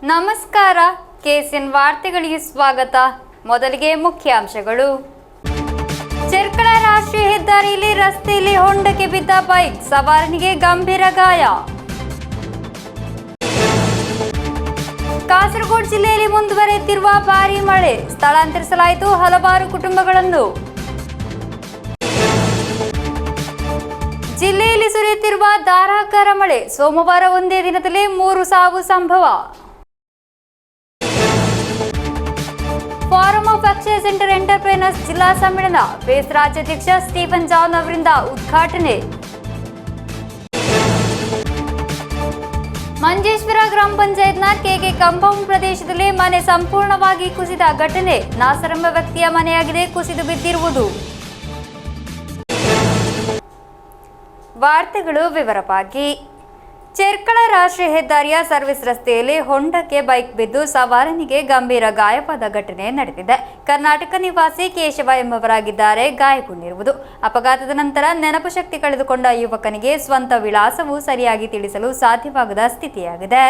ನಮಸ್ಕಾರ. ಕೆಸಿಎನ್ ವಾರ್ತೆಗಳಿಗೆ ಸ್ವಾಗತ. ಮೊದಲಿಗೆ ಮುಖ್ಯಾಂಶಗಳು. ಚೆರ್ಕಳ ರಾಷ್ಟ್ರೀಯ ಹೆದ್ದಾರಿಯಲ್ಲಿ ರಸ್ತೆಯಲ್ಲಿ ಹೊಂಡಕ್ಕೆ ಬಿದ್ದ ಬೈಕ್ ಸವಾರನಿಗೆ ಗಂಭೀರ ಗಾಯ. ಕಾಸರಗೋಡು ಜಿಲ್ಲೆಯಲ್ಲಿ ಮುಂದುವರೆಯುತ್ತಿರುವ ಭಾರೀ ಮಳೆ, ಸ್ಥಳಾಂತರಿಸಲಾಯಿತು ಹಲವಾರು ಕುಟುಂಬಗಳನ್ನು. ಜಿಲ್ಲೆಯಲ್ಲಿ ಸುರಿಯುತ್ತಿರುವ ಧಾರಾಕಾರ ಮಳೆ, ಸೋಮವಾರ ಒಂದೇ ದಿನದಲ್ಲಿ 3 ಸಾವು ಸಂಭವ. Form of Akshaya centre entrepreneurs ಜಿಲ್ಲಾ ಸಮ್ಮೇಳನ ಬೇಸ್ ರಾಜ್ಯಾಧ್ಯಕ್ಷ ಸ್ಟೀಫನ್ ಜಾನ್ ಅವರಿಂದ ಉದ್ಘಾಟನೆ. ಮಂಜೇಶ್ವರ ಗ್ರಾಮ ಪಂಚಾಯತ್ನ ಕೆಕೆ ಕಂಪೌಂಡ್ ಪ್ರದೇಶದಲ್ಲಿ ಮನೆ ಸಂಪೂರ್ಣವಾಗಿ ಕುಸಿದ ಘಟನೆ. ನಾಸರೆಂಬ ವ್ಯಕ್ತಿಯ ಮನೆಯಾಗಿದೆ ಕುಸಿದು ಬಿದ್ದಿರುವುದು. ವಾರ್ತೆಗಳು ವಿವರವಾಗಿ. ಚೆರ್ಕಳ ರಾಷ್ಟ್ರೀಯ ಹೆದ್ದಾರಿಯ ಸರ್ವಿಸ್ ರಸ್ತೆಯಲ್ಲಿ ಹೊಂಡಕ್ಕೆ ಬೈಕ್ ಬಿದ್ದು ಸವಾರನಿಗೆ ಗಂಭೀರ ಗಾಯವಾದ ಘಟನೆ ನಡೆದಿದೆ. ಕರ್ನಾಟಕ ನಿವಾಸಿ ಕೇಶವ ಎಂಬವರಾಗಿದ್ದಾರೆ ಗಾಯಗೊಂಡಿರುವುದು. ಅಪಘಾತದ ನಂತರ ನೆನಪು ಶಕ್ತಿ ಕಳೆದುಕೊಂಡ ಯುವಕನಿಗೆ ಸ್ವಂತ ವಿಳಾಸವು ಸರಿಯಾಗಿ ತಿಳಿಸಲು ಸಾಧ್ಯವಾಗದ ಸ್ಥಿತಿಯಾಗಿದೆ.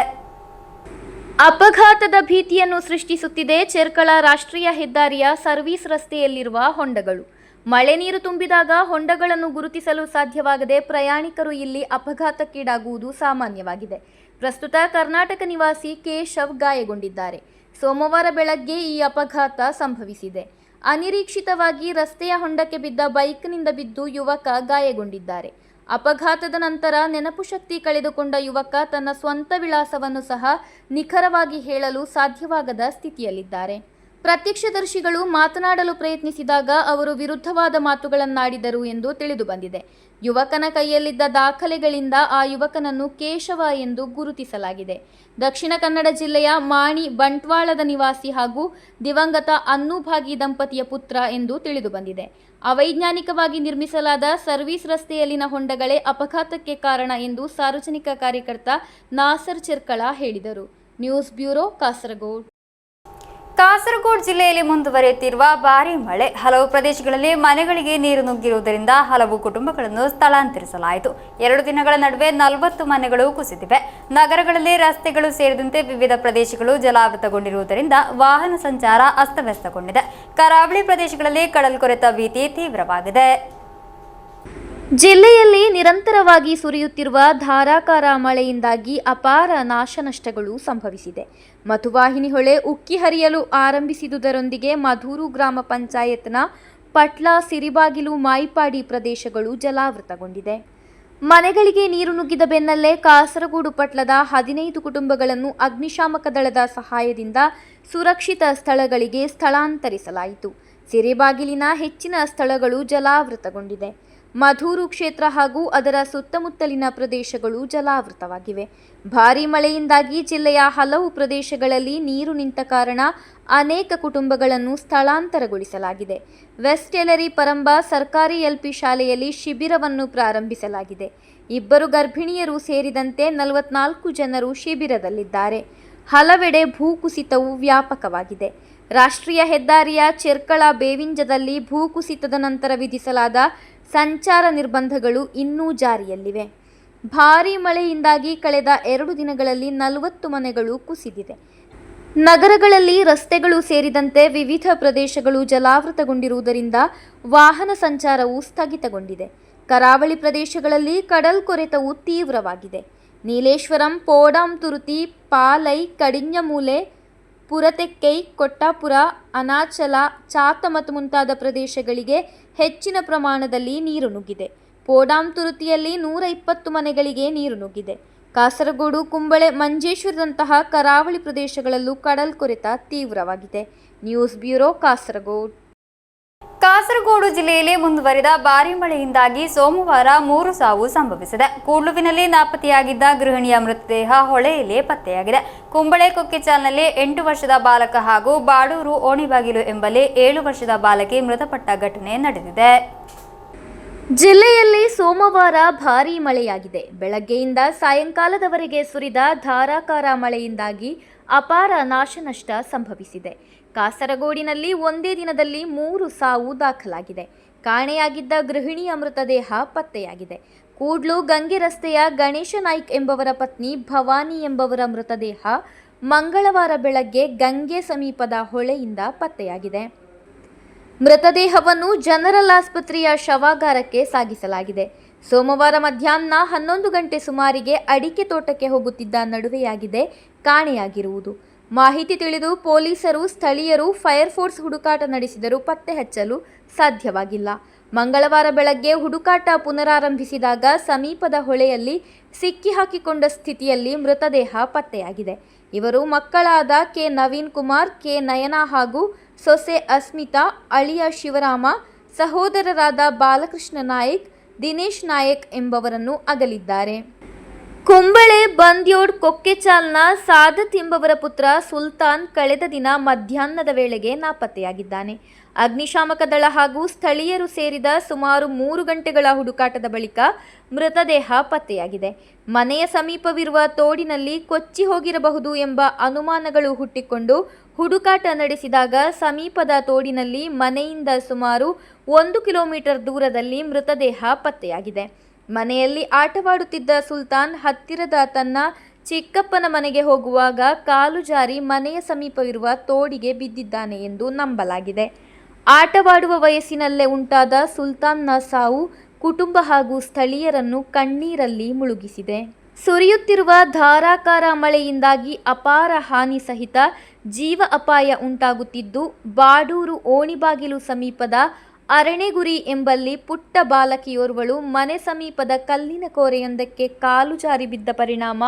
ಅಪಘಾತದ ಭೀತಿಯನ್ನು ಸೃಷ್ಟಿಸುತ್ತಿದೆ ಚೆರ್ಕಳ ರಾಷ್ಟ್ರೀಯ ಹೆದ್ದಾರಿಯ ಸರ್ವಿಸ್ ರಸ್ತೆಯಲ್ಲಿರುವ ಹೊಂಡಗಳು. ಮಳೆ ನೀರು ತುಂಬಿದಾಗ ಹೊಂಡಗಳನ್ನು ಗುರುತಿಸಲು ಸಾಧ್ಯವಾಗದೆ ಪ್ರಯಾಣಿಕರು ಇಲ್ಲಿ ಅಪಘಾತಕ್ಕೀಡಾಗುವುದು ಸಾಮಾನ್ಯವಾಗಿದೆ. ಪ್ರಸ್ತುತ ಕರ್ನಾಟಕ ನಿವಾಸಿ ಕೇಶವ್ ಗಾಯಗೊಂಡಿದ್ದಾರೆ. ಸೋಮವಾರ ಬೆಳಗ್ಗೆ ಈ ಅಪಘಾತ ಸಂಭವಿಸಿದೆ. ಅನಿರೀಕ್ಷಿತವಾಗಿ ರಸ್ತೆಯ ಹೊಂಡಕ್ಕೆ ಬಿದ್ದ ಬೈಕ್ನಿಂದ ಬಿದ್ದು ಯುವಕ ಗಾಯಗೊಂಡಿದ್ದಾರೆ. ಅಪಘಾತದ ನಂತರ ನೆನಪು ಶಕ್ತಿ ಕಳೆದುಕೊಂಡ ಯುವಕ ತನ್ನ ಸ್ವಂತ ವಿಳಾಸವನ್ನು ಸಹ ನಿಖರವಾಗಿ ಹೇಳಲು ಸಾಧ್ಯವಾಗದ ಸ್ಥಿತಿಯಲ್ಲಿದ್ದಾರೆ. ಪ್ರತ್ಯಕ್ಷದರ್ಶಿಗಳು ಮಾತನಾಡಲು ಪ್ರಯತ್ನಿಸಿದಾಗ ಅವರು ವಿರುದ್ಧವಾದ ಮಾತುಗಳನ್ನಾಡಿದರು ಎಂದು ತಿಳಿದುಬಂದಿದೆ. ಯುವಕನ ಕೈಯಲ್ಲಿದ್ದ ದಾಖಲೆಗಳಿಂದ ಆ ಯುವಕನನ್ನು ಕೇಶವ ಎಂದು ಗುರುತಿಸಲಾಗಿದೆ. ದಕ್ಷಿಣ ಕನ್ನಡ ಜಿಲ್ಲೆಯ ಮಾಣಿ ಬಂಟ್ವಾಳದ ನಿವಾಸಿ ಹಾಗೂ ದಿವಂಗತ ಅನ್ನುಭಾಗಿ ದಂಪತಿಯ ಪುತ್ರ ಎಂದು ತಿಳಿದುಬಂದಿದೆ. ಅವೈಜ್ಞಾನಿಕವಾಗಿ ನಿರ್ಮಿಸಲಾದ ಸರ್ವಿಸ್ ರಸ್ತೆಯಲ್ಲಿನ ಹೊಂಡಗಳೇ ಅಪಘಾತಕ್ಕೆ ಕಾರಣ ಎಂದು ಸಾರ್ವಜನಿಕ ಕಾರ್ಯಕರ್ತ ನಾಸರ್ ಚೆರ್ಕಳ ಹೇಳಿದರು. News bureau, Kasaragod. ಕಾಸರಗೋಡು ಜಿಲ್ಲೆಯಲ್ಲಿ ಮುಂದುವರೆಯುತ್ತಿರುವ ಭಾರೀ ಮಳೆ, ಹಲವು ಪ್ರದೇಶಗಳಲ್ಲಿ ಮನೆಗಳಿಗೆ ನೀರು ನುಗ್ಗಿರುವುದರಿಂದ ಹಲವು ಕುಟುಂಬಗಳನ್ನು ಸ್ಥಳಾಂತರಿಸಲಾಯಿತು. 2 ದಿನಗಳ ನಡುವೆ 40 ಮನೆಗಳು ಕುಸಿದಿವೆ. ನಗರಗಳಲ್ಲಿ ರಸ್ತೆಗಳು ಸೇರಿದಂತೆ ವಿವಿಧ ಪ್ರದೇಶಗಳು ಜಲಾವೃತಗೊಂಡಿರುವುದರಿಂದ ವಾಹನ ಸಂಚಾರ ಅಸ್ತವ್ಯಸ್ತಗೊಂಡಿದೆ. ಕರಾವಳಿ ಪ್ರದೇಶಗಳಲ್ಲಿ ಕಡಲ್ಕೊರೆತ ಭೀತಿ ತೀವ್ರವಾಗಿದೆ. ಜಿಲ್ಲೆಯಲ್ಲಿ ನಿರಂತರವಾಗಿ ಸುರಿಯುತ್ತಿರುವ ಧಾರಾಕಾರ ಮಳೆಯಿಂದಾಗಿ ಅಪಾರ ನಾಶನಷ್ಟಗಳು ಸಂಭವಿಸಿದೆ. ಮಧುವಾಹಿನಿ ಹೊಳೆ ಉಕ್ಕಿ ಹರಿಯಲು ಆರಂಭಿಸಿದುದರೊಂದಿಗೆ ಮಧೂರು ಗ್ರಾಮ ಪಂಚಾಯತ್ನ ಪಟ್ಲ, ಸಿರಿಬಾಗಿಲು, ಮಾಯಿಪಾಡಿ ಪ್ರದೇಶಗಳು ಜಲಾವೃತಗೊಂಡಿದೆ. ಮನೆಗಳಿಗೆ ನೀರು ನುಗ್ಗಿದ ಬೆನ್ನಲ್ಲೇ ಕಾಸರಗೋಡು ಪಟ್ಲದ 15 ಕುಟುಂಬಗಳನ್ನು ಅಗ್ನಿಶಾಮಕ ದಳದ ಸಹಾಯದಿಂದ ಸುರಕ್ಷಿತ ಸ್ಥಳಗಳಿಗೆ ಸ್ಥಳಾಂತರಿಸಲಾಯಿತು. ಸಿರಿಬಾಗಿಲಿನ ಹೆಚ್ಚಿನ ಸ್ಥಳಗಳು ಜಲಾವೃತಗೊಂಡಿದೆ. ಮಧೂರು ಕ್ಷೇತ್ರ ಹಾಗೂ ಅದರ ಸುತ್ತಮುತ್ತಲಿನ ಪ್ರದೇಶಗಳು ಜಲಾವೃತವಾಗಿವೆ. ಭಾರೀ ಮಳೆಯಿಂದಾಗಿ ಜಿಲ್ಲೆಯ ಹಲವು ಪ್ರದೇಶಗಳಲ್ಲಿ ನೀರು ನಿಂತ ಕಾರಣ ಅನೇಕ ಕುಟುಂಬಗಳನ್ನು ಸ್ಥಳಾಂತರಗೊಳಿಸಲಾಗಿದೆ. ವೆಸ್ಟ್ ಎಲರಿ ಪರಂಬ ಸರ್ಕಾರಿ ಎಲ್ಪಿ ಶಾಲೆಯಲ್ಲಿ ಶಿಬಿರವನ್ನು ಪ್ರಾರಂಭಿಸಲಾಗಿದೆ. 2 ಗರ್ಭಿಣಿಯರು ಸೇರಿದಂತೆ 44 ಜನರು ಶಿಬಿರದಲ್ಲಿದ್ದಾರೆ. ಹಲವೆಡೆ ಭೂಕುಸಿತವು ವ್ಯಾಪಕವಾಗಿದೆ. ರಾಷ್ಟ್ರೀಯ ಹೆದ್ದಾರಿಯ ಚೆರ್ಕಳ ಬೇವಿಂಜದಲ್ಲಿ ಭೂಕುಸಿತದ ನಂತರ ವಿಧಿಸಲಾದ ಸಂಚಾರ ನಿರ್ಬಂಧಗಳು ಇನ್ನೂ ಜಾರಿಯಲ್ಲಿವೆ. ಭಾರೀ ಮಳೆಯಿಂದಾಗಿ ಕಳೆದ 2 ದಿನಗಳಲ್ಲಿ 40 ಮನೆಗಳು ಕುಸಿದಿದೆ. ನಗರಗಳಲ್ಲಿ ರಸ್ತೆಗಳು ಸೇರಿದಂತೆ ವಿವಿಧ ಪ್ರದೇಶಗಳು ಜಲಾವೃತಗೊಂಡಿರುವುದರಿಂದ ವಾಹನ ಸಂಚಾರವು ಸ್ಥಗಿತಗೊಂಡಿದೆ. ಕರಾವಳಿ ಪ್ರದೇಶಗಳಲ್ಲಿ ಕಡಲ್ಕೊರೆತವು ತೀವ್ರವಾಗಿದೆ. ನೀಲೇಶ್ವರಂ, ಪೋಡಾಂತುರುತಿ, ಪಾಲೈ, ಕಡಿಂಜಮೂಲೆ, ಪುರತೆಕ್ಕೈ, ಕೊಟ್ಟಾಪುರ, ಅನಾಚಲ, ಚಾತಮತ್ ಮುಂತಾದ ಪ್ರದೇಶಗಳಿಗೆ ಹೆಚ್ಚಿನ ಪ್ರಮಾಣದಲ್ಲಿ ನೀರು ನುಗ್ಗಿದೆ. ಪೋಡಾಂತುರುತಿಯಲ್ಲಿ 120 ಮನೆಗಳಿಗೆ ನೀರು ನುಗ್ಗಿದೆ. ಕಾಸರಗೋಡು, ಕುಂಬಳೆ, ಮಂಜೇಶ್ವರದಂತಹ ಕರಾವಳಿ ಪ್ರದೇಶಗಳಲ್ಲೂ ಕಡಲ್ಕೊರೆತ ತೀವ್ರವಾಗಿದೆ. News bureau, Kasaragod. ಕಾಸರಗೋಡು ಜಿಲ್ಲೆಯಲ್ಲಿ ಮುಂದುವರಿದ ಭಾರೀ ಮಳೆಯಿಂದಾಗಿ ಸೋಮವಾರ 3 ಸಾವು ಸಂಭವಿಸಿದೆ. ಕೂಡ್ಲುವಿನಲ್ಲಿ ನಾಪತ್ತೆಯಾಗಿದ್ದ ಗೃಹಿಣಿಯ ಮೃತದೇಹ ಹೊಳೆಯಲ್ಲಿ ಪತ್ತೆಯಾಗಿದೆ. ಕುಂಬಳೆ ಕೊಕ್ಕೆಚಾಲ್ನಲ್ಲಿ 8 ವರ್ಷದ ಬಾಲಕ ಹಾಗೂ ಬಾಡೂರು ಓಣಿಬಾಗಿಲು ಎಂಬಲ್ಲಿ 7 ವರ್ಷದ ಬಾಲಕಿ ಮೃತಪಟ್ಟ ಘಟನೆ ನಡೆದಿದೆ. ಜಿಲ್ಲೆಯಲ್ಲಿ ಸೋಮವಾರ ಭಾರೀ ಮಳೆಯಾಗಿದೆ. ಬೆಳಗ್ಗೆಯಿಂದ ಸಾಯಂಕಾಲದವರೆಗೆ ಸುರಿದ ಧಾರಾಕಾರ ಮಳೆಯಿಂದಾಗಿ ಅಪಾರ ನಾಶನಷ್ಟ ಸಂಭವಿಸಿದೆ. ಕಾಸರಗೋಡಿನಲ್ಲಿ ಒಂದೇ ದಿನದಲ್ಲಿ 3 ಸಾವು ದಾಖಲಾಗಿದೆ. ಕಾಣೆಯಾಗಿದ್ದ ಗೃಹಿಣಿಯ ಮೃತದೇಹ ಪತ್ತೆಯಾಗಿದೆ. ಕೂಡ್ಲು ಗಂಗೆ ರಸ್ತೆಯ ಗಣೇಶ ನಾಯ್ಕ್ ಎಂಬವರ ಪತ್ನಿ ಭವಾನಿ ಎಂಬವರ ಮೃತದೇಹ ಮಂಗಳವಾರ ಬೆಳಗ್ಗೆ ಗಂಗೆ ಸಮೀಪದ ಹೊಳೆಯಿಂದ ಪತ್ತೆಯಾಗಿದೆ. ಮೃತದೇಹವನ್ನು ಜನರಲ್ ಆಸ್ಪತ್ರೆಯ ಶವಾಗಾರಕ್ಕೆ ಸಾಗಿಸಲಾಗಿದೆ. ಸೋಮವಾರ ಮಧ್ಯಾಹ್ನ 11 ಗಂಟೆ ಸುಮಾರಿಗೆ ಅಡಿಕೆ ತೋಟಕ್ಕೆ ಹೋಗುತ್ತಿದ್ದ ನಡುವೆಯಾಗಿದೆ ಕಾಣೆಯಾಗಿರುವುದು. ಮಾಹಿತಿ ತಿಳಿದು ಪೊಲೀಸರು, ಸ್ಥಳೀಯರು ಫೈರ್ ಫೋರ್ಸ್ ಹುಡುಕಾಟ ನಡೆಸಿದರೂ ಪತ್ತೆ ಹಚ್ಚಲು ಸಾಧ್ಯವಾಗಿಲ್ಲ. ಮಂಗಳವಾರ ಬೆಳಗ್ಗೆ ಹುಡುಕಾಟ ಪುನರಾರಂಭಿಸಿದಾಗ ಸಮೀಪದ ಹೊಳೆಯಲ್ಲಿ ಸಿಕ್ಕಿ ಹಾಕಿಕೊಂಡ ಸ್ಥಿತಿಯಲ್ಲಿ ಮೃತದೇಹ ಪತ್ತೆಯಾಗಿದೆ. ಇವರು ಮಕ್ಕಳಾದ ಕೆ ನವೀನ್ ಕುಮಾರ್, ಕೆ ನಯನಾ ಹಾಗೂ ಸೊಸೆ ಅಸ್ಮಿತಾ, ಅಳಿಯ ಶಿವರಾಮ, ಸಹೋದರರಾದ ಬಾಲಕೃಷ್ಣ ನಾಯಕ್, ದಿನೇಶ್ ನಾಯಕ್ ಎಂಬವರನ್ನು ಅಗಲಿದ್ದಾರೆ. ಕುಂಬಳೆ ಬಂದ್ಯೋಡ್ ಕೊಕ್ಕೆಚಾಲ್ನ ಸಾದತ್ ಎಂಬವರ ಪುತ್ರ ಸುಲ್ತಾನ್ ಕಳೆದ ದಿನ ಮಧ್ಯಾಹ್ನದ ವೇಳೆಗೆ ನಾಪತ್ತೆಯಾಗಿದ್ದಾನೆ. ಅಗ್ನಿಶಾಮಕ ದಳ ಹಾಗೂ ಸ್ಥಳೀಯರು ಸೇರಿದ ಸುಮಾರು 3 ಗಂಟೆಗಳ ಹುಡುಕಾಟದ ಬಳಿಕ ಮೃತದೇಹ ಪತ್ತೆಯಾಗಿದೆ. ಮನೆಯ ಸಮೀಪವಿರುವ ತೋಡಿನಲ್ಲಿ ಕೊಚ್ಚಿ ಹೋಗಿರಬಹುದು ಎಂಬ ಅನುಮಾನಗಳು ಹುಟ್ಟಿಕೊಂಡು ಹುಡುಕಾಟ ನಡೆಸಿದಾಗ ಸಮೀಪದ ತೋಡಿನಲ್ಲಿ ಮನೆಯಿಂದ ಸುಮಾರು 1 ಕಿಲೋಮೀಟರ್ ದೂರದಲ್ಲಿ ಮೃತದೇಹ ಪತ್ತೆಯಾಗಿದೆ. ಮನೆಯಲ್ಲಿ ಆಟವಾಡುತ್ತಿದ್ದ ಸುಲ್ತಾನ್ ಹತ್ತಿರದ ತನ್ನ ಚಿಕ್ಕಪ್ಪನ ಮನೆಗೆ ಹೋಗುವಾಗ ಕಾಲು ಜಾರಿ ಮನೆಯ ಸಮೀಪವಿರುವ ತೋಡಿಗೆ ಬಿದ್ದಿದ್ದಾನೆ ಎಂದು ನಂಬಲಾಗಿದೆ. ಆಟವಾಡುವ ವಯಸ್ಸಿನಲ್ಲೇ ಉಂಟಾದ ಸುಲ್ತಾನ್ನ ಸಾವು ಕುಟುಂಬ ಹಾಗೂ ಸ್ಥಳೀಯರನ್ನು ಕಣ್ಣೀರಲ್ಲಿ ಮುಳುಗಿಸಿದೆ. ಸುರಿಯುತ್ತಿರುವ ಧಾರಾಕಾರ ಮಳೆಯಿಂದಾಗಿ ಅಪಾರ ಹಾನಿ ಸಹಿತ ಜೀವ ಅಪಾಯ ಉಂಟಾಗುತ್ತಿದ್ದು, ಬಾಡೂರು ಓಣಿಬಾಗಿಲು ಸಮೀಪದ ಅರಣೆಗುರಿ ಎಂಬಲ್ಲಿ ಪುಟ್ಟ ಬಾಲಕಿಯೋರ್ವಳು ಮನೆ ಸಮೀಪದ ಕಲ್ಲಿನ ಕೋರೆಯೊಂದಕ್ಕೆ ಕಾಲು ಜಾರಿ ಬಿದ್ದ ಪರಿಣಾಮ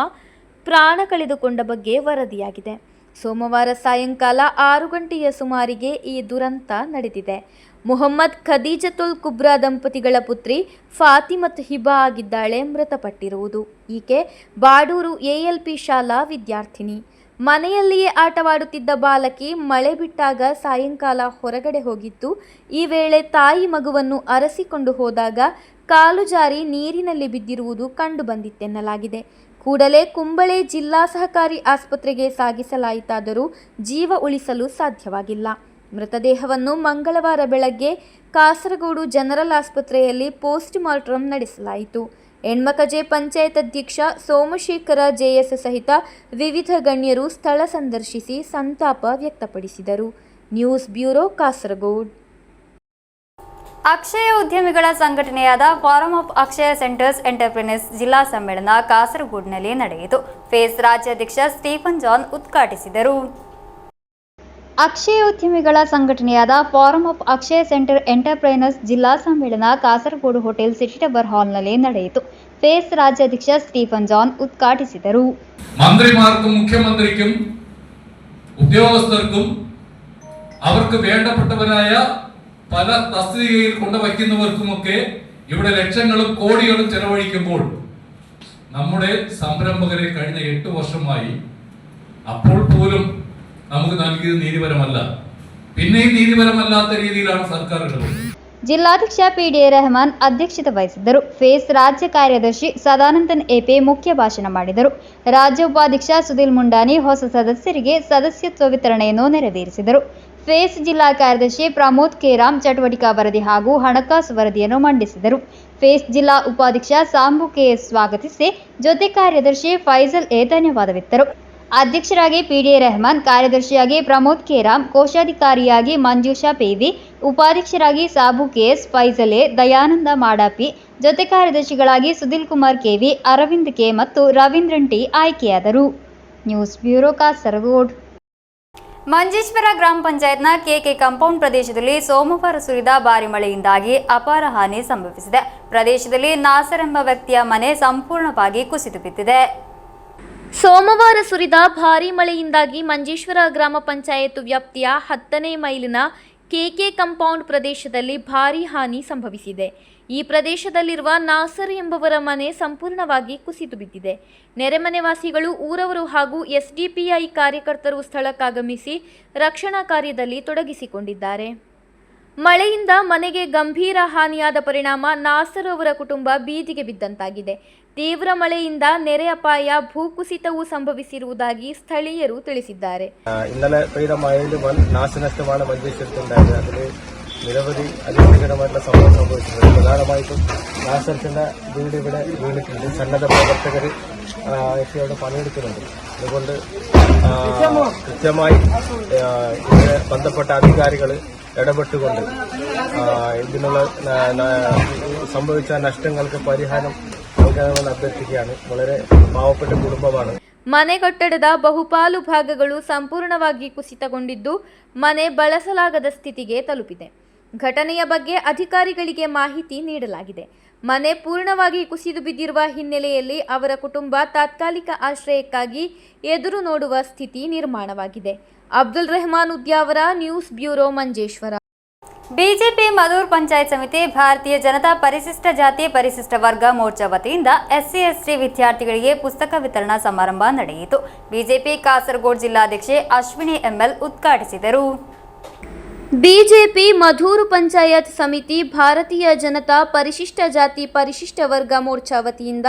ಪ್ರಾಣ ಕಳೆದುಕೊಂಡ ಬಗ್ಗೆ ವರದಿಯಾಗಿದೆ. ಸೋಮವಾರ ಸಾಯಂಕಾಲ 6 ಗಂಟೆಯ ಸುಮಾರಿಗೆ ಈ ದುರಂತ ನಡೆದಿದೆ. ಮೊಹಮ್ಮದ್ ಖದೀಜತುಲ್ ಕುಬ್ರಾ ದಂಪತಿಗಳ ಪುತ್ರಿ ಫಾತಿಮತ್ ಹಿಬಾ ಆಗಿದ್ದಾಳೆ ಮೃತಪಟ್ಟಿರುವುದು. ಈಕೆ ಬಾಡೂರು ALP ಶಾಲಾ ವಿದ್ಯಾರ್ಥಿನಿ. ಮನೆಯಲ್ಲಿಯೇ ಆಟವಾಡುತ್ತಿದ್ದ ಬಾಲಕಿ ಮಳೆ ಬಿಟ್ಟಾಗ ಸಾಯಂಕಾಲ ಹೊರಗಡೆ ಹೋಗಿತ್ತು. ಈ ವೇಳೆ ತಾಯಿ ಮಗುವನ್ನು ಅರಸಿಕೊಂಡು ಹೋದಾಗ ಕಾಲು ಜಾರಿ ನೀರಿನಲ್ಲಿ ಬಿದ್ದಿರುವುದು ಕಂಡು ಬಂದಿತ್ತೆನ್ನಲಾಗಿದೆ. ಕೂಡಲೇ ಕುಂಬಳೆ ಜಿಲ್ಲಾ ಸಹಕಾರಿ ಆಸ್ಪತ್ರೆಗೆ ಸಾಗಿಸಲಾಯಿತಾದರೂ ಜೀವ ಉಳಿಸಲು ಸಾಧ್ಯವಾಗಿಲ್ಲ. ಮೃತದೇಹವನ್ನು ಮಂಗಳವಾರ ಬೆಳಗ್ಗೆ ಕಾಸರಗೋಡು ಜನರಲ್ ಆಸ್ಪತ್ರೆಯಲ್ಲಿ ಪೋಸ್ಟ್ ಮಾರ್ಟಂ ನಡೆಸಲಾಯಿತು. ಎಣ್ಮಕಜೆ ಪಂಚಾಯತ್ ಅಧ್ಯಕ್ಷ ಸೋಮಶೇಖರ JS ಸಹಿತ ವಿವಿಧ ಗಣ್ಯರು ಸ್ಥಳ ಸಂದರ್ಶಿಸಿ ಸಂತಾಪ ವ್ಯಕ್ತಪಡಿಸಿದರು. News bureau, Kasaragod. ಅಕ್ಷಯ ಉದ್ಯಮಿಗಳ ಸಂಘಟನೆಯಾದ forum of Akshaya centres entrepreneurs ಜಿಲ್ಲಾ ಸಮ್ಮೇಳನ ಕಾಸರಗೋಡಿನಲ್ಲಿ ನಡೆಯಿತು. ಫೇಸ್ ರಾಜ್ಯಾಧ್ಯಕ್ಷ ಸ್ಟೀಫನ್ ಜಾನ್ ಉದ್ಘಾಟಿಸಿದರು. ಅಕ್ಷಯ ಉದ್ಯಮಿಗಳ ಸಂಘಟನೆಯಾದ forum of Akshaya centre entrepreneurs ಜಿಲ್ಲಾ ಸಮ್ಮೇಳನ ಕಾಸರಗೋಡು ಹೋಟೆಲ್ ಸಿಟಿ ಟವರ್ ಹಾಲ್ನಲ್ಲಿ ನಡೆಯಿತು. ഫേസ് രാജ്യാധ്യക്ഷ സ്റ്റീഫൻ ജോൺ ഉദ്ഘാടിಸಿದರು. മന്ത്രിമാർക്കും മുഖ്യമന്ത്രിക്കും ഉദ്യോഗസ്ഥർക്കും അവർക്ക് വേണ്ടപ്പെട്ടവരായ പല തസ്തികയിൽ കൊണ്ടുവയ്ക്കുന്നവർക്കുമൊക്കെ ഇവിടെ ലക്ഷങ്ങളും കോടികളും ചെലവഴിക്കുമ്പോൾ നമ്മുടെ സംരംഭകരെ കഴിഞ്ഞ 8 വർഷമായി അപ്പോൾ പോലും നമുക്ക് നൽകിയത് നീതിപരമല്ല. പിന്നെയും നീതിപരമല്ലാത്ത രീതിയിലാണ് സർക്കാർ ഇടപെടുന്നത്. ಜಿಲ್ಲಾಧ್ಯಕ್ಷ PDA ರೆಹಮಾನ್ ಅಧ್ಯಕ್ಷತೆ ವಹಿಸಿದ್ದರು. ಫೇಸ್ ರಾಜ್ಯ ಕಾರ್ಯದರ್ಶಿ ಸದಾನಂದನ್ AP ಮುಖ್ಯ ಭಾಷಣ ಮಾಡಿದರು. ರಾಜ್ಯ ಉಪಾಧ್ಯಕ್ಷ ಸುಧೀಲ್ ಮುಂಡಾನಿ ಹೊಸ ಸದಸ್ಯರಿಗೆ ಸದಸ್ಯತ್ವ ವಿತರಣೆಯನ್ನು ನೆರವೇರಿಸಿದರು. ಫೇಸ್ ಜಿಲ್ಲಾ ಕಾರ್ಯದರ್ಶಿ ಪ್ರಮೋದ್ K. ಚಟುವಟಿಕಾ ವರದಿ ಹಾಗೂ ಹಣಕಾಸು ವರದಿಯನ್ನು ಮಂಡಿಸಿದರು. ಫೇಸ್ ಜಿಲ್ಲಾ ಉಪಾಧ್ಯಕ್ಷ ಸಾಂಬು KS ಸ್ವಾಗತಿಸಿ ಜೊತೆ ಕಾರ್ಯದರ್ಶಿ ಫೈಜಲ್ A ಧನ್ಯವಾದವಿತ್ತರು. ಅಧ್ಯಕ್ಷರಾಗಿ PDA ರೆಹಮಾನ್, ಕಾರ್ಯದರ್ಶಿಯಾಗಿ ಪ್ರಮೋದ್ K. ಕೋಶಾಧಿಕಾರಿಯಾಗಿ ಮಂಜುಷಾ PV, ಉಪಾಧ್ಯಕ್ಷರಾಗಿ ಸಾಬು KS, ಫೈಜಲ್ A, ದಯಾನಂದ ಮಾಡಾಪಿ, ಜೊತೆ ಕಾರ್ಯದರ್ಶಿಗಳಾಗಿ ಸುಧೀಲ್ ಕುಮಾರ್ KV, ಅರವಿಂದ್ K ಮತ್ತು ರವೀಂದ್ರನ್ T ಆಯ್ಕೆಯಾದರು. News bureau, Kasaragod. ಮಂಜೇಶ್ವರ ಗ್ರಾಮ ಪಂಚಾಯತ್ನ KK ಕಾಂಪೌಂಡ್ ಪ್ರದೇಶದಲ್ಲಿ ಸೋಮವಾರ ಸುರಿದ ಭಾರಿ ಮಳೆಯಿಂದಾಗಿ ಅಪಾರ ಹಾನಿ ಸಂಭವಿಸಿದೆ. ಪ್ರದೇಶದಲ್ಲಿ ನಾಸರ್ ಎಂಬ ವ್ಯಕ್ತಿಯ ಮನೆ ಸಂಪೂರ್ಣವಾಗಿ ಕುಸಿದು ಬಿದ್ದಿದೆ. ಸೋಮವಾರ ಸುರಿದ ಭಾರೀ ಮಳೆಯಿಂದಾಗಿ ಮಂಜೇಶ್ವರ ಗ್ರಾಮ ಪಂಚಾಯತ್ ವ್ಯಾಪ್ತಿಯ 10ನೇ ಮೈಲಿನ KK ಕಾಂಪೌಂಡ್ ಪ್ರದೇಶದಲ್ಲಿ ಭಾರೀ ಹಾನಿ ಸಂಭವಿಸಿದೆ. ಈ ಪ್ರದೇಶದಲ್ಲಿರುವ ನಾಸರ್ ಎಂಬವರ ಮನೆ ಸಂಪೂರ್ಣವಾಗಿ ಕುಸಿದು ಬಿದ್ದಿದೆ. ನೆರೆಮನೆವಾಸಿಗಳು, ಊರವರು ಹಾಗೂ SDPI ಕಾರ್ಯಕರ್ತರು ಸ್ಥಳಕ್ಕಾಗಮಿಸಿ ರಕ್ಷಣಾ ಕಾರ್ಯದಲ್ಲಿ ತೊಡಗಿಸಿಕೊಂಡಿದ್ದಾರೆ. ಮಳೆಯಿಂದ ಮನೆಗೆ ಗಂಭೀರ ಹಾನಿಯಾದ ಪರಿಣಾಮ ನಾಸರ್ ಅವರ ಕುಟುಂಬ ಬೀದಿಗೆ ಬಿದ್ದಂತಾಗಿದೆ. ತೀವ್ರ ಮಳೆಯಿಂದ ನೆರೆ ಅಪಾಯ, ಭೂಕುಸಿತವೂ സംഭവിಸಿರುವುದಾಗಿ സ്ഥಳೀಯರು ತಿಳಿಸಿದ್ದಾರೆ. ഇന്നലെ പെയ്ത മഴയിൽ വൻ നാശനഷ്ടമാണ് മഞ്ചേശ്വരത്തുണ്ടായത്. അതിൽ നിരവധി അതിഭീകരമായിട്ടുള്ള സംഭവം സംഭവിച്ചിട്ടുണ്ട്. പ്രധാനമായിട്ടും നാസറിന്റെ വീട് ഇവിടെ വീണിട്ടുണ്ട്. സന്നദ്ധ പ്രവർത്തകർ ഇവിടെ പണിയെടുക്കുന്നുണ്ട്. അതുകൊണ്ട് കൃത്യമായി ഇതിന് ബന്ധപ്പെട്ട അധികാരികൾ ഇടപെട്ടുകൊണ്ട് ഇതിനുള്ള സംഭവിച്ച നഷ്ടങ്ങൾക്ക് പരിഹാരം നൽകണമെന്ന് അഭ്യർത്ഥിക്കുകയാണ്. വളരെ പാവപ്പെട്ട കുടുംബമാണ്. ಮನೆ ಕಟ್ಟಡದ ಬಹುಪಾಲು ಭಾಗಗಳು ಸಂಪೂರ್ಣವಾಗಿ ಕುಸಿತಗೊಂಡಿದ್ದು ಮನೆ ಬಳಸಲಾಗದ ಸ್ಥಿತಿಗೆ ತಲುಪಿದೆ. ಘಟನೆಯ ಬಗ್ಗೆ ಅಧಿಕಾರಿಗಳಿಗೆ ಮಾಹಿತಿ ನೀಡಲಾಗಿದೆ. ಮನೆ ಪೂರ್ಣವಾಗಿ ಕುಸಿದು ಬಿದ್ದಿರುವ ಹಿನ್ನೆಲೆಯಲ್ಲಿ ಅವರ ಕುಟುಂಬ ತಾತ್ಕಾಲಿಕ ಆಶ್ರಯಕ್ಕಾಗಿ ಎದುರು ನೋಡುವ ಸ್ಥಿತಿ ನಿರ್ಮಾಣವಾಗಿದೆ. Abdul Rahman Udyavar, news bureau, Manjeshwar. BJP Madhur panchayat ಸಮಿತಿ ಭಾರತೀಯ ಜನತಾ ಪರಿಶಿಷ್ಟ ಜಾತಿ ಪರಿಶಿಷ್ಟ ವರ್ಗ ಮೋರ್ಚಾ ವತಿಯಿಂದ SC/ST ವಿದ್ಯಾರ್ಥಿಗಳಿಗೆ ಪುಸ್ತಕ ವಿತರಣಾ ಸಮಾರಂಭ ನಡೆಯಿತು. ಬಿಜೆಪಿ ಕಾಸರಗೋಡು ಜಿಲ್ಲಾಧ್ಯಕ್ಷೆ ಅಶ್ವಿನಿ ML ಉದ್ಘಾಟಿಸಿದರು. ಬಿಜೆಪಿ ಮಧೂರು ಪಂಚಾಯತ್ ಸಮಿತಿ ಭಾರತೀಯ ಜನತಾ ಪರಿಶಿಷ್ಟ ಜಾತಿ ಪರಿಶಿಷ್ಟ ವರ್ಗ ಮೋರ್ಚಾ ವತಿಯಿಂದ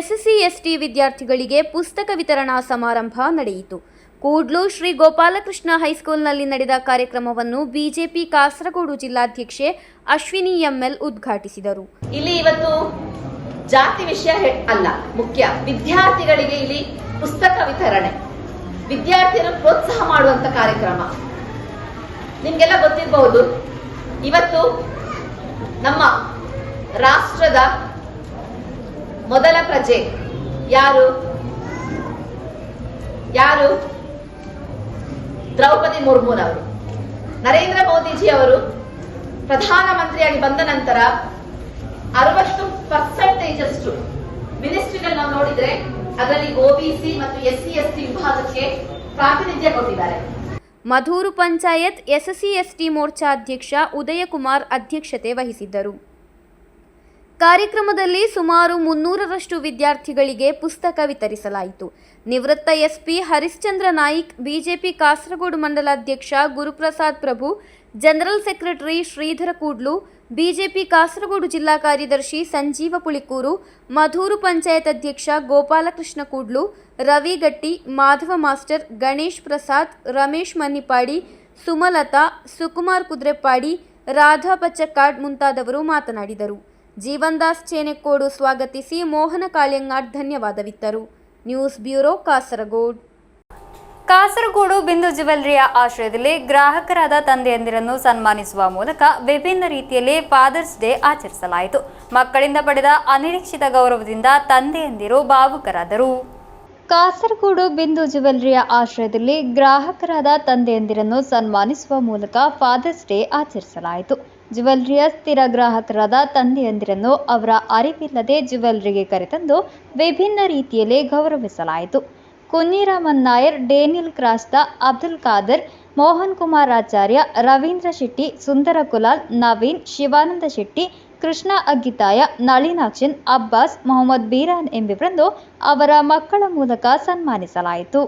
SC/ST ವಿದ್ಯಾರ್ಥಿಗಳಿಗೆ ಪುಸ್ತಕ ವಿತರಣಾ ಸಮಾರಂಭ ನಡೆಯಿತು. ಕೂಡ್ಲು ಶ್ರೀ ಗೋಪಾಲಕೃಷ್ಣ ಹೈಸ್ಕೂಲ್ನಲ್ಲಿ ನಡೆದ ಕಾರ್ಯಕ್ರಮವನ್ನು ಬಿಜೆಪಿ ಕಾಸರಗೋಡು ಜಿಲ್ಲಾಧ್ಯಕ್ಷೆ ಅಶ್ವಿನಿ ML ಉದ್ಘಾಟಿಸಿದರು. ಇಲ್ಲಿ ಇವತ್ತು ಜಾತಿ ವಿಷಯ ಅಲ್ಲ ಮುಖ್ಯ, ವಿದ್ಯಾರ್ಥಿಗಳಿಗೆ ಇಲ್ಲಿ ಪುಸ್ತಕ ವಿತರಣೆ, ವಿದ್ಯಾರ್ಥಿಯನ್ನು ಪ್ರೋತ್ಸಾಹ ಮಾಡುವಂತ ಕಾರ್ಯಕ್ರಮ. ನಿಮ್ಗೆಲ್ಲ ಗೊತ್ತಿರಬಹುದು, ಇವತ್ತು ನಮ್ಮ ರಾಷ್ಟ್ರದ ಮೊದಲ ಪ್ರಜೆ ಯಾರು? ದ್ರೌಪದಿ ಮುರ್ಮುರವರು. ನರೇಂದ್ರ ಮೋದಿಜಿ ಅವರು ಪ್ರಧಾನಮಂತ್ರಿಯಾಗಿ ಬಂದ ನಂತರ 60% ಅಷ್ಟು ಮಿನಿಸ್ಟ್ರಿಗಳು ನಾವು ನೋಡಿದ್ರೆ ಅದರಲ್ಲಿ OBC ಮತ್ತು SC/ST ವಿಭಾಗಕ್ಕೆ ಪ್ರಾತಿನಿಧ್ಯ ಕೊಟ್ಟಿದ್ದಾರೆ. ಮಧೂರು ಪಂಚಾಯತ್ SC/ST ಮೋರ್ಚಾ ಅಧ್ಯಕ್ಷ ಉದಯಕುಮಾರ್ ಅಧ್ಯಕ್ಷತೆ ವಹಿಸಿದ್ದರು. ಕಾರ್ಯಕ್ರಮದಲ್ಲಿ ಸುಮಾರು 300ರಷ್ಟು ವಿದ್ಯಾರ್ಥಿಗಳಿಗೆ ಪುಸ್ತಕ ವಿತರಿಸಲಾಯಿತು. ನಿವೃತ್ತ SP ಹರಿಶ್ಚಂದ್ರ ನಾಯ್ಕ್, ಬಿಜೆಪಿ ಕಾಸರಗೋಡು ಮಂಡಲಾಧ್ಯಕ್ಷ Guruprasad Prabhu, general secretary Shridhara Kudlu, BJP Kasaragod ಜಿಲ್ಲಾ ಕಾರ್ಯದರ್ಶಿ ಸಂಜೀವ ಪುಳಿಕೂರು, ಮಧೂರು ಪಂಚಾಯತ್ ಅಧ್ಯಕ್ಷ ಗೋಪಾಲಕೃಷ್ಣ ಕೂಡ್ಲು, ರವಿ ಗಟ್ಟಿ, ಮಾಧವ ಮಾಸ್ಟರ್, ಗಣೇಶ್ ಪ್ರಸಾದ್, ರಮೇಶ್ ಮನ್ನಿಪಾಡಿ, ಸುಮಲತಾ, ಸುಕುಮಾರ್ ಕುದ್ರೆಪ್ಪಾಡಿ, ರಾಧಾ ಪಚ್ಚಕ್ಕಾಡ್ ಮುಂತಾದವರು ಮಾತನಾಡಿದರು. ಜೀವನ್ದಾಸ್ ಚೇನೆಕೋಡು ಸ್ವಾಗತಿಸಿ ಮೋಹನ ಕಾಳ್ಯಂಗಾಡ್ ಧನ್ಯವಾದವಿತ್ತರು. News bureau, Kasaragod. ಕಾಸರಗೋಡು ಬಿಂದು ಜ್ಯುವೆಲ್ಲರಿಯ ಆಶ್ರಯದಲ್ಲಿ ಗ್ರಾಹಕರಾದ ತಂದೆಯಂದಿರನ್ನು ಸನ್ಮಾನಿಸುವ ಮೂಲಕ ವಿಭಿನ್ನ ರೀತಿಯಲ್ಲಿ ಫಾದರ್ಸ್ ಡೇ ಆಚರಿಸಲಾಯಿತು. ಮಕ್ಕಳಿಂದ ಪಡೆದ ಅನಿರೀಕ್ಷಿತ ಗೌರವದಿಂದ ತಂದೆಯಂದಿರು ಭಾವುಕರಾದರು. ಕಾಸರಗೋಡು ಬಿಂದು ಜ್ಯುವೆಲ್ಲರಿಯ ಆಶ್ರಯದಲ್ಲಿ ಗ್ರಾಹಕರಾದ ತಂದೆಯಂದಿರನ್ನು ಸನ್ಮಾನಿಸುವ ಮೂಲಕ ಫಾದರ್ಸ್ ಡೇ ಆಚರಿಸಲಾಯಿತು. ಜ್ಯುವೆಲ್ಲರಿಯ ಸ್ಥಿರ ಗ್ರಾಹಕರಾದ ತಂದೆಯಂದಿರನ್ನು ಅವರ ಅರಿವಿಲ್ಲದೆ ಜ್ಯುವೆಲ್ಲರಿಗೆ ಕರೆತಂದು ವಿಭಿನ್ನ ರೀತಿಯಲ್ಲಿ ಗೌರವಿಸಲಾಯಿತು. ಕುഞ്ഞിರಾಮನ್ ನಾಯರ್, ಡೇನಿಯಲ್ ಕ್ರಾಸ್ತ, ಅಬ್ದುಲ್ ಖಾದರ್, ಮೋಹನ್ ಕುಮಾರ್ ಆಚಾರ್ಯ, ರವೀಂದ್ರ ಶೆಟ್ಟಿ, ಸುಂದರ ಕುಲಾಲ್, ನವೀನ್, ಶಿವಾನಂದ ಶೆಟ್ಟಿ, ಕೃಷ್ಣ ಅಗ್ಗಿತಾಯ, ನಳಿನಾಕ್ಷನ್, ಅಬ್ಬಾಸ್, ಮೊಹಮ್ಮದ್ ಬೀರಾನ್ ಎಂಬಿವರನ್ನು ಅವರ ಮಕ್ಕಳ ಮೂಲಕ ಸನ್ಮಾನಿಸಲಾಯಿತು.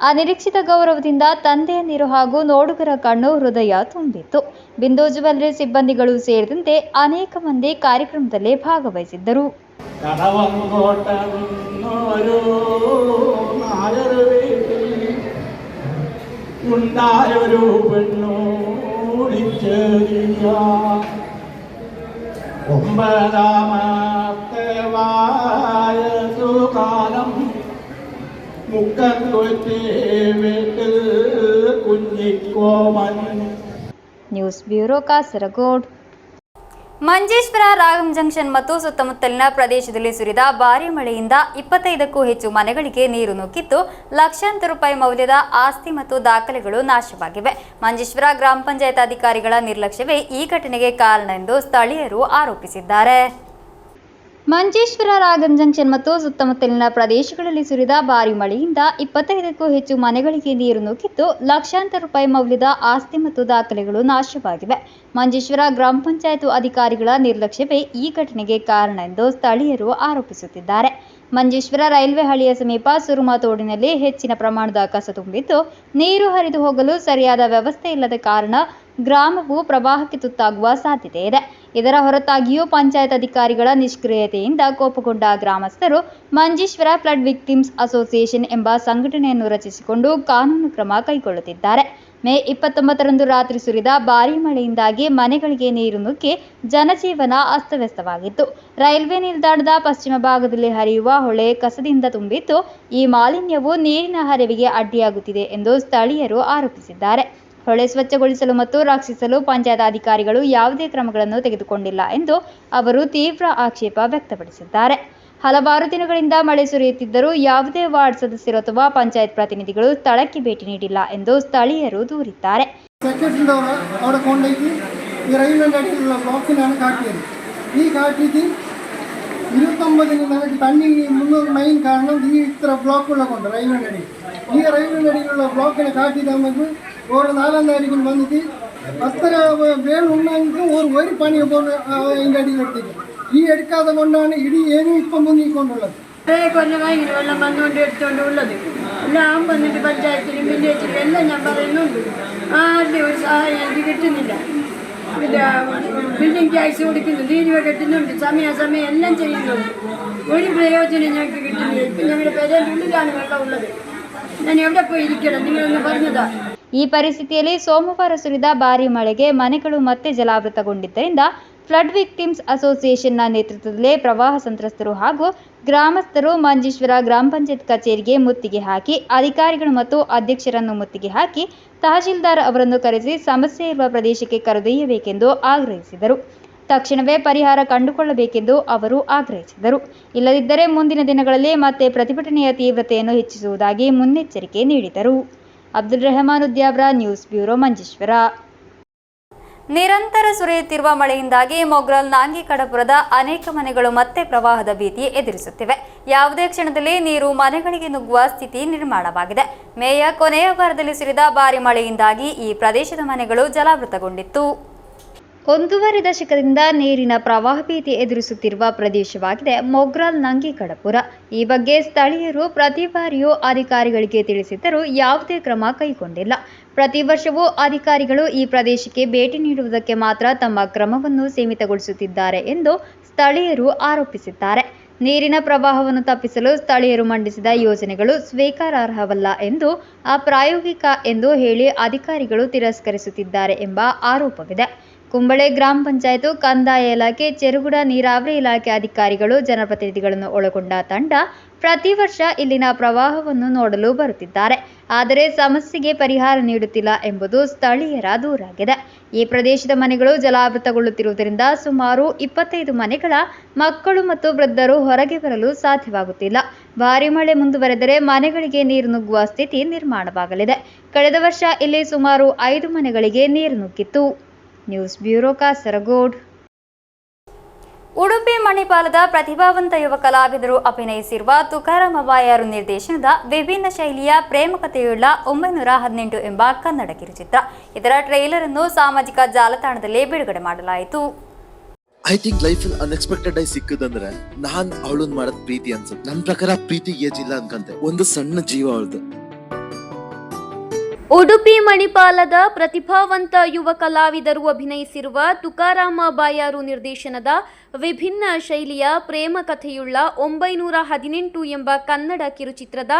ಅನಿರೀಕ್ಷಿತ ಗೌರವದಿಂದ ತಂದೆಯಂದಿರು ಹಾಗೂ ನೋಡುಗರ ಕಣ್ಣು ಹೃದಯ ತುಂಬಿತ್ತು. ಬಿಂದು ಜ್ಯುವೆಲ್ಲರಿ ಸಿಬ್ಬಂದಿಗಳು ಸೇರಿದಂತೆ ಅನೇಕ ಮಂದಿ ಕಾರ್ಯಕ್ರಮದಲ್ಲಿ ಭಾಗವಹಿಸಿದ್ದರು. News bureau, Kasaragod. Manjeshwar, Ragam junction ಮತ್ತು ಸುತ್ತಮುತ್ತಲಿನ ಪ್ರದೇಶದಲ್ಲಿ ಸುರಿದ ಭಾರೀ ಮಳೆಯಿಂದ 25ಕ್ಕೂ ಹೆಚ್ಚು ಮನೆಗಳಿಗೆ ನೀರು ನುಗ್ಗಿದ್ದು ಲಕ್ಷಾಂತರ ರೂಪಾಯಿ ಮೌಲ್ಯದ ಆಸ್ತಿ ಮತ್ತು ದಾಖಲೆಗಳು ನಾಶವಾಗಿವೆ. ಮಂಜೇಶ್ವರ ಗ್ರಾಮ ಪಂಚಾಯತ್ ಅಧಿಕಾರಿಗಳ ನಿರ್ಲಕ್ಷ್ಯವೇ ಈ ಘಟನೆಗೆ ಕಾರಣ ಎಂದು ಸ್ಥಳೀಯರು ಆರೋಪಿಸಿದ್ದಾರೆ. ಮಂಜೇಶ್ವರ, ರಾಗಂ ಜಂಕ್ಷನ್ ಮತ್ತು ಸುತ್ತಮುತ್ತಲಿನ ಪ್ರದೇಶಗಳಲ್ಲಿ ಸುರಿದ ಭಾರೀ ಮಳೆಯಿಂದ 25ಕ್ಕೂ ಹೆಚ್ಚು ಮನೆಗಳಿಗೆ ನೀರು ನುಗ್ಗಿದ್ದು ಲಕ್ಷಾಂತರ ರೂಪಾಯಿ ಮೌಲ್ಯದ ಆಸ್ತಿ ಮತ್ತು ದಾಖಲೆಗಳು ನಾಶವಾಗಿವೆ. ಮಂಜೇಶ್ವರ ಗ್ರಾಮ ಪಂಚಾಯತ್ ಅಧಿಕಾರಿಗಳ ನಿರ್ಲಕ್ಷ್ಯವೇ ಈ ಘಟನೆಗೆ ಕಾರಣ ಎಂದು ಸ್ಥಳೀಯರು ಆರೋಪಿಸುತ್ತಿದ್ದಾರೆ. ಮಂಜೇಶ್ವರ ರೈಲ್ವೆ ಹಳಿಯ ಸಮೀಪ ಸುರುಮಾ ತೋಡಿನಲ್ಲಿ ಹೆಚ್ಚಿನ ಪ್ರಮಾಣದ ಕಸ ತುಂಬಿದ್ದು ನೀರು ಹರಿದು ಹೋಗಲು ಸರಿಯಾದ ವ್ಯವಸ್ಥೆ ಇಲ್ಲದ ಕಾರಣ ಗ್ರಾಮವು ಪ್ರವಾಹಕ್ಕೆ ತುತ್ತಾಗುವ ಸಾಧ್ಯತೆ ಇದೆ. ಇದರ ಹೊರತಾಗಿಯೂ ಪಂಚಾಯತ್ ಅಧಿಕಾರಿಗಳ ನಿಷ್ಕ್ರಿಯತೆಯಿಂದ ಕೋಪಗೊಂಡ ಗ್ರಾಮಸ್ಥರು ಮಂಜೇಶ್ವರ ಫ್ಲಡ್ ವಿಕ್ಟಿಮ್ಸ್ ಅಸೋಸಿಯೇಷನ್ ಎಂಬ ಸಂಘಟನೆಯನ್ನು ರಚಿಸಿಕೊಂಡು ಕಾನೂನು ಕ್ರಮ ಕೈಗೊಳ್ಳುತ್ತಿದ್ದಾರೆ. ಮೇ 29ರಂದು ರಾತ್ರಿ ಸುರಿದ ಭಾರೀ ಮಳೆಯಿಂದಾಗಿ ಮನೆಗಳಿಗೆ ನೀರು ನುಗ್ಗಿ ಜನಜೀವನ ಅಸ್ತವ್ಯಸ್ತವಾಗಿತ್ತು. ರೈಲ್ವೆ ನಿಲ್ದಾಣದ ಪಶ್ಚಿಮ ಭಾಗದಲ್ಲಿ ಹರಿಯುವ ಹೊಳೆ ಕಸದಿಂದ ತುಂಬಿದ್ದು, ಈ ಮಾಲಿನ್ಯವು ನೀರಿನ ಹರಿವಿಗೆ ಅಡ್ಡಿಯಾಗುತ್ತಿದೆ ಎಂದು ಸ್ಥಳೀಯರು ಆರೋಪಿಸಿದ್ದಾರೆ. ಹೊಳೆ ಸ್ವಚ್ಛಗೊಳಿಸಲು ಮತ್ತು ರಕ್ಷಿಸಲು ಪಂಚಾಯತ್ ಅಧಿಕಾರಿಗಳು ಯಾವುದೇ ಕ್ರಮಗಳನ್ನು ತೆಗೆದುಕೊಂಡಿಲ್ಲ ಎಂದು ಅವರು ತೀವ್ರ ಆಕ್ಷೇಪ ವ್ಯಕ್ತಪಡಿಸಿದ್ದಾರೆ. ಹಲವಾರು ದಿನಗಳಿಂದ ಮಳೆ ಸುರಿಯುತ್ತಿದ್ದರೂ ಯಾವುದೇ ವಾರ್ಡ್ ಸದಸ್ಯರು ಅಥವಾ ಪಂಚಾಯತ್ ಪ್ರತಿನಿಧಿಗಳು ಸ್ಥಳಕ್ಕೆ ಭೇಟಿ ನೀಡಿಲ್ಲ ಎಂದು ಸ್ಥಳೀಯರು ದೂರಿದ್ದಾರೆ. അവിടെ കൊണ്ടേക്ക് ഈ റെയിൽവേൻ്റെ അടിയിലുള്ള ബ്ലോക്കിനാണ് കാട്ടിയത്. ഈ കാട്ടിയിട്ട് 29 നമുക്ക് തണ്ണി 300 മെയിൻ കാരണം ഈ ഇത്ര ബ്ലോക്കുള്ള കൊണ്ട് റെയിൽവേൻ്റെ അടിയിൽ ഈ റെയിൽവേൻ്റെ അടിയിലുള്ള ബ്ലോക്കിനെ കാട്ടിയിട്ട് നമുക്ക് ഒരു 4-ാം താരീഖിൽ വന്നിട്ട് അത്ര വേണുണ്ടെങ്കിൽ ഒരു പണി അതിൻ്റെ അടിയിൽ എടുത്തിട്ട് ഈ എടുക്കാതെ കൊണ്ടാണ് ഇടി ഏനും ഇപ്പം മുങ്ങിക്കൊണ്ടുള്ളത്. കൊല്ലമായി ഇങ്ങനെ വെള്ളം വന്നുകൊണ്ട് എടുത്തുകൊണ്ടുള്ളത് എല്ലാം വന്നിട്ട് പഞ്ചായത്തിലും വില്ലേജിലും എല്ലാം ഞാൻ പറയുന്നുണ്ട്. ആരുടെയും ഒരു സഹായം എനിക്ക് കിട്ടുന്നില്ല. ബിൽഡിംഗ് ടാക്സ് കൊടുക്കുന്നു, തീരുവ കെട്ടുന്നുണ്ട്, സമയാസമയം എല്ലാം ചെയ്യുന്നുണ്ട്. ഒരു പ്രയോജനം ഞങ്ങൾക്ക് കിട്ടുന്നില്ല. ഇപ്പം ഞങ്ങളുടെ പേരേൻ്റെ ഉള്ളിലാണ് വെള്ളം ഉള്ളത്. ഞാൻ എവിടെ പോയി ഇരിക്കണം, നിങ്ങളൊന്ന് പറഞ്ഞതാ. ಈ ಪರಿಸ್ಥಿತಿಯಲ್ಲಿ ಸೋಮವಾರ ಸುರಿದ ಭಾರೀ ಮಳೆಗೆ ಮನೆಗಳು ಮತ್ತೆ ಜಲಾವೃತಗೊಂಡಿದ್ದರಿಂದ ಫ್ಲಡ್ ವಿಕ್ಟಿಮ್ಸ್ ಅಸೋಸಿಯೇಷನ್ನ ನೇತೃತ್ವದಲ್ಲೇ ಪ್ರವಾಹ ಸಂತ್ರಸ್ತರು ಹಾಗೂ ಗ್ರಾಮಸ್ಥರು ಮಂಜೇಶ್ವರ ಗ್ರಾಮ ಪಂಚಾಯತ್ ಕಚೇರಿಗೆ ಮುತ್ತಿಗೆ ಹಾಕಿ ಅಧಿಕಾರಿಗಳು ಮತ್ತು ಅಧ್ಯಕ್ಷರನ್ನು ಮುತ್ತಿಗೆ ಹಾಕಿ ತಹಶೀಲ್ದಾರ್ ಅವರನ್ನು ಕರೆಸಿ ಸಮಸ್ಯೆ ಇರುವ ಪ್ರದೇಶಕ್ಕೆ ಕರೆದೊಯ್ಯಬೇಕೆಂದು ಆಗ್ರಹಿಸಿದರು. ತಕ್ಷಣವೇ ಪರಿಹಾರ ಕಂಡುಕೊಳ್ಳಬೇಕೆಂದು ಅವರು ಆಗ್ರಹಿಸಿದರು. ಇಲ್ಲದಿದ್ದರೆ ಮುಂದಿನ ದಿನಗಳಲ್ಲಿ ಮತ್ತೆ ಪ್ರತಿಭಟನೆಯ ತೀವ್ರತೆಯನ್ನು ಹೆಚ್ಚಿಸುವುದಾಗಿ ಮುನ್ನೆಚ್ಚರಿಕೆ ನೀಡಿದರು. Abdul Rahman Udyavar, news bureau, Manjeshwar. ನಿರಂತರ ಸುರಿಯುತ್ತಿರುವ ಮಳೆಯಿಂದಾಗಿ ಮೊಗ್ರಲ್ ನಾಂಗಿ ಕಡಪುರದ ಅನೇಕ ಮನೆಗಳು ಮತ್ತೆ ಪ್ರವಾಹದ ಭೀತಿ ಎದುರಿಸುತ್ತಿವೆ. ಯಾವುದೇ ಕ್ಷಣದಲ್ಲಿ ನೀರು ಮನೆಗಳಿಗೆ ನುಗ್ಗುವ ಸ್ಥಿತಿ ನಿರ್ಮಾಣವಾಗಿದೆ. ಮೇಯ ಕೊನೆಯ ವಾರದಲ್ಲಿ ಸುರಿದ ಭಾರೀ ಮಳೆಯಿಂದಾಗಿ ಈ ಪ್ರದೇಶದ ಮನೆಗಳು ಜಲಾವೃತಗೊಂಡಿತ್ತು. 1.5 ದಶಕದಿಂದ ನೀರಿನ ಪ್ರವಾಹ ಭೀತಿ ಎದುರಿಸುತ್ತಿರುವ ಪ್ರದೇಶವಾಗಿದೆ ಮೊಗ್ರಾಲ್ ನಂಗಿ ಕಡಪುರ. ಈ ಬಗ್ಗೆ ಸ್ಥಳೀಯರು ಪ್ರತಿ ಬಾರಿಯೂ ಅಧಿಕಾರಿಗಳಿಗೆ ತಿಳಿಸಿದ್ದರೂ ಯಾವುದೇ ಕ್ರಮ ಕೈಗೊಂಡಿಲ್ಲ. ಪ್ರತಿ ವರ್ಷವೂ ಅಧಿಕಾರಿಗಳು ಈ ಪ್ರದೇಶಕ್ಕೆ ಭೇಟಿ ನೀಡುವುದಕ್ಕೆ ಮಾತ್ರ ತಮ್ಮ ಕ್ರಮವನ್ನು ಸೀಮಿತಗೊಳಿಸುತ್ತಿದ್ದಾರೆ ಎಂದು ಸ್ಥಳೀಯರು ಆರೋಪಿಸಿದ್ದಾರೆ. ನೀರಿನ ಪ್ರವಾಹವನ್ನು ತಪ್ಪಿಸಲು ಸ್ಥಳೀಯರು ಮಂಡಿಸಿದ ಯೋಜನೆಗಳು ಸ್ವೀಕಾರಾರ್ಹವಲ್ಲ ಎಂದು ಅಪ್ರಾಯೋಗಿಕ ಎಂದು ಹೇಳಿ ಅಧಿಕಾರಿಗಳು ತಿರಸ್ಕರಿಸುತ್ತಿದ್ದಾರೆ ಎಂಬ ಆರೋಪವಿದೆ. ಕುಂಬಳೆ ಗ್ರಾಮ ಪಂಚಾಯತ್, ಕಂದಾಯ ಇಲಾಖೆ, ಚೆರುಗುಡ ನೀರಾವರಿ ಇಲಾಖೆ ಅಧಿಕಾರಿಗಳು, ಜನಪ್ರತಿನಿಧಿಗಳನ್ನು ಒಳಗೊಂಡ ತಂಡ ಪ್ರತಿ ವರ್ಷ ಇಲ್ಲಿನ ಪ್ರವಾಹವನ್ನು ನೋಡಲು ಬರುತ್ತಿದ್ದಾರೆ. ಆದರೆ ಸಮಸ್ಯೆಗೆ ಪರಿಹಾರ ನೀಡುತ್ತಿಲ್ಲ ಎಂಬುದು ಸ್ಥಳೀಯರ ದೂರಾಗಿದೆ. ಈ ಪ್ರದೇಶದ ಮನೆಗಳು ಜಲಾವೃತಗೊಳ್ಳುತ್ತಿರುವುದರಿಂದ ಸುಮಾರು 25 ಮನೆಗಳ ಮಕ್ಕಳು ಮತ್ತು ವೃದ್ಧರು ಹೊರಗೆ ಬರಲು ಸಾಧ್ಯವಾಗುತ್ತಿಲ್ಲ. ಭಾರೀ ಮಳೆ ಮುಂದುವರೆದರೆ ಮನೆಗಳಿಗೆ ನೀರು ನುಗ್ಗುವ ಸ್ಥಿತಿ ನಿರ್ಮಾಣವಾಗಲಿದೆ. ಕಳೆದ ವರ್ಷ ಇಲ್ಲಿ ಸುಮಾರು 5 ಮನೆಗಳಿಗೆ ನೀರು ನುಗ್ಗಿತ್ತು. News bureau, Kasaragod. ಉಡುಪಿ ಮಣಿಪಾಲದ ಪ್ರತಿಭಾವಂತ ಯುವ ಕಲಾವಿದರು ಅಭಿನಯಿಸಿರುವ ತುಕಾರಾಮ ಬಾಯಾರು ನಿರ್ದೇಶನದ ವಿಭಿನ್ನ ಶೈಲಿಯ ಪ್ರೇಮ ಕಥೆಯುಳ್ಳ 918 ಎಂಬ ಕನ್ನಡ ಕಿರುಚಿತ್ರ. ಇದರ ಟ್ರೈಲರ್ ಅನ್ನು ಸಾಮಾಜಿಕ ಜಾಲತಾಣದಲ್ಲಿ ಬಿಡುಗಡೆ ಮಾಡಲಾಯಿತು. ಐ ಥಿಂಕ್ ಲೈಫ್ ಅಲ್ಲಿ ಅನ್ಎಕ್ಸ್ಪೆಕ್ಟೆಡ್ ಆಗಿ ಸಿಕ್ಕದಂದ್ರೆ ನಾನ್ ಅವಳನ್ ಮಾಡೋದ್ ಪ್ರೀತಿ ಅನ್ಸುತ್ತೆ. ನನ್ ಪ್ರಕಾರ ಪ್ರೀತಿ ಏಜ್ ಇಲ್ಲ ಅನ್ಕಂತೆ. ಒಂದು ಸಣ್ಣ ಜೀವ ಅವಳದು. ಉಡುಪಿ ಮಣಿಪಾಲದ ಪ್ರತಿಭಾವಂತ ಯುವ ಕಲಾವಿದರು ಅಭಿನಯಿಸಿರುವ ತುಕಾರಾಮ ಬಾಯಾರು ನಿರ್ದೇಶನದ ವಿಭಿನ್ನ ಶೈಲಿಯ ಪ್ರೇಮ ಕಥೆಯುಳ್ಳ 918 ಎಂಬ ಕನ್ನಡ ಕಿರುಚಿತ್ರದ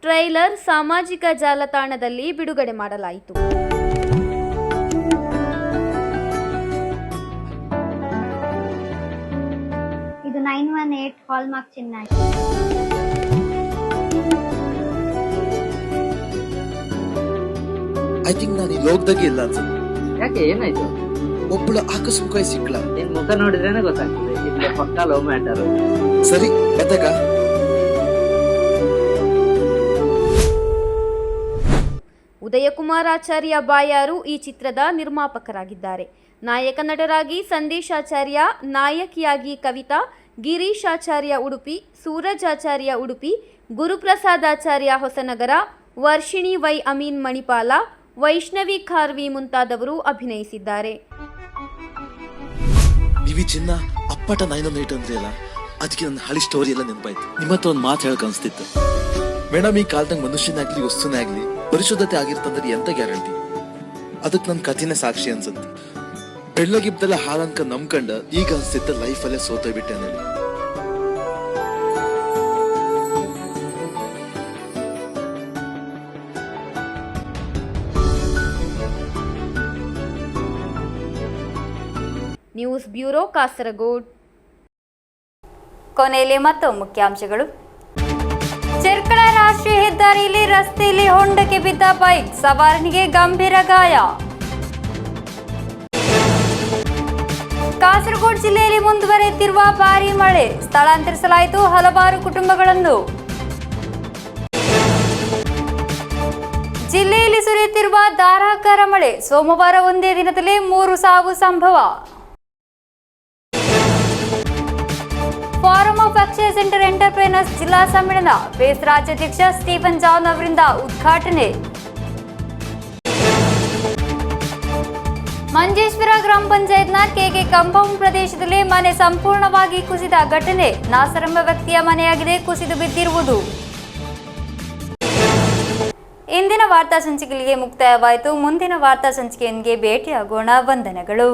ಟ್ರೈಲರ್ ಸಾಮಾಜಿಕ ಜಾಲತಾಣದಲ್ಲಿ ಬಿಡುಗಡೆ ಮಾಡಲಾಯಿತು. ಇದು 918 ಹಾಲ್ಮಾರ್ಕ್ ಚಿನ್ನ. ಐ ಥಿಂಕ್ ನಾನು ಈ ಲೋಕದಾಗೆ ಇಲ್ಲ ಅನ್ಸುತ್ತೆ. ಯಾಕೆ, ಏನಾಯ್ತು? ಒಬ್ಬಳು ಆಕಸ್ಮಿಕವಾಗಿ ಸಿಕ್ಲ. ನಿನ್ ಮುಖ ನೋಡಿದ್ರೇನೆ ಗೊತ್ತಾಗ್ತದೆ ಇದು ಪಕ್ಕಾ ಲವ್ ಮ್ಯಾಟರ್. ಸರಿ, ಎತ್ತಾಗ ಉದಯಕುಮಾರಾಚಾರ್ಯ ಬಾಯಾರು ಈ ಚಿತ್ರದ ನಿರ್ಮಾಪಕರಾಗಿದ್ದಾರೆ. ನಾಯಕ ನಟರಾಗಿ ಸಂದೇಶಾಚಾರ್ಯ, ನಾಯಕಿಯಾಗಿ ಕವಿತಾ, ಗಿರೀಶ್ ಆಚಾರ್ಯ ಉಡುಪಿ, ಸೂರಜ್ ಆಚಾರ್ಯ ಉಡುಪಿ, ಗುರುಪ್ರಸಾದಾಚಾರ್ಯ ಹೊಸನಗರ, ವರ್ಷಿಣಿ ವೈ ಅಮೀನ್ ಮಣಿಪಾಲ, ವೈಷ್ಣವಿ ಖಾರ್ವಿ ಮುಂತಾದವರು ಅಭಿನಯಿಸಿದ್ದಾರೆ. ನೀವಿ ಚಿನ್ನ ಅಪ್ಪಟ 918 ಅಂದ್ರೆ ಅಲ್ಲ, ಅದಕ್ಕೆ ನನ್ನ ಹಳಿ ಸ್ಟೋರಿ ಎಲ್ಲ ನೆನಪಾಯ್ತು. ನಿಮ್ಮ ಹತ್ರ ಒಂದು ಮಾತು ಹೇಳಕ್ ಅನ್ಸ್ತಿತ್ತು. ಮೇಡಮ್, ಈ ಕಾಲದಾಗ ಮನುಷ್ಯನಾಗ್ಲಿ ವಸ್ತುನೇ ಆಗ್ಲಿ ಪರಿಶುದ್ಧತೆ ಆಗಿರ್ತಂದ್ರೆ ಎಂತ ಗ್ಯಾರಂಟಿ? ಅದಕ್ಕೆ ನನ್ನ ಕಥೆನೇ ಸಾಕ್ಷಿ ಅನ್ಸುತ್ತೆ. ತೆಳ್ಳಗಿದ್ದಲ್ಲ ಹಾಲಂಕ ನಂಬ್ಕಂಡ ಈಗ ಅನ್ಸಿದ್ದ ಲೈಫಲ್ಲೇ ಸೋತೋಗ್ಬಿಟ್ಟೆ ನಾನು. News bureau Kasaragod. ಕೊನೆಯಲ್ಲಿ ಮತ್ತೊಮ್ಮೆ ಮುಖ್ಯಾಂಶಗಳು. ಚೆರ್ಕಳ ರಾಷ್ಟ್ರೀಯ ಹೆದ್ದಾರಿಯಲ್ಲಿ ರಸ್ತೆಯಲ್ಲಿ ಹೊಂಡಕ್ಕೆ ಬಿದ್ದ ಬೈಕ್ ಸವಾರನಿಗೆ ಗಂಭೀರ ಗಾಯ. ಕಾಸರಗೋಡು ಜಿಲ್ಲೆಯಲ್ಲಿ ಮುಂದುವರೆಯುತ್ತಿರುವ ಭಾರೀ ಮಳೆ, ಸ್ಥಳಾಂತರಿಸಲಾಯಿತು ಹಲವಾರು ಕುಟುಂಬಗಳನ್ನು. ಜಿಲ್ಲೆಯಲ್ಲಿ ಸುರಿಯುತ್ತಿರುವ ಧಾರಾಕಾರ ಮಳೆ, ಸೋಮವಾರ ಒಂದೇ ದಿನದಲ್ಲಿ 3 ಸಾವು ಸಂಭವ. Form of Akshaya centre entrepreneurs ಜಿಲ್ಲಾ ಸಮ್ಮೇಳನ ಬೇಸ್ ರಾಜ್ಯಾಧ್ಯಕ್ಷ ಸ್ಟೀಫನ್ ಜಾನ್ ಅವರಿಂದ ಉದ್ಘಾಟನೆ. ಮಂಜೇಶ್ವರ ಗ್ರಾಮ ಪಂಚಾಯತ್ನ ಕೆಕೆ ಕಂಪೌಂಡ್ ಪ್ರದೇಶದಲ್ಲಿ ಮನೆ ಸಂಪೂರ್ಣವಾಗಿ ಕುಸಿದ ಘಟನೆ, ನಾಸರೆಂಬ ವ್ಯಕ್ತಿಯ ಮನೆಯಾಗಿದೆ ಕುಸಿದು ಬಿದ್ದಿರುವುದು. ಇಂದಿನ ವಾರ್ತಾ ಸಂಚಿಕೆಗೆ ಮುಕ್ತಾಯವಾಯಿತು. ಮುಂದಿನ ವಾರ್ತಾ ಸಂಚಿಕೆಯೊಂದಿಗೆ ಭೇಟಿಯಾಗೋಣ. ವಂದನೆಗಳು.